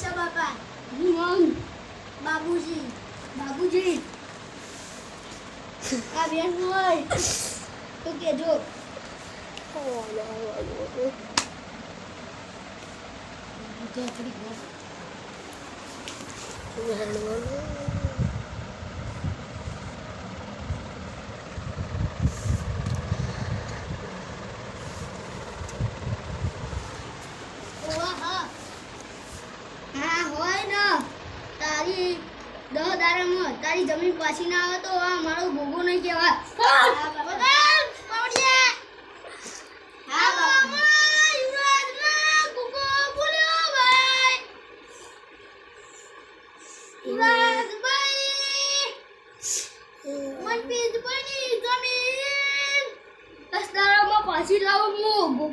પૈસા બાપા નામ બાબુજી બાબુજી આ બેન હોય તો કેજો હા હોય ને તારી 10 દાડામાં તારી જમીન પાછી ના આવે તો આ મારો ભોગો નહીં કહેવાય હા બાપા યુવરાજમાં ભોગો બોલ્યો ભાઈ યુવરાજભાઈ મનપીત બની જમીન 10 દાડામાં પાછી લાવો હું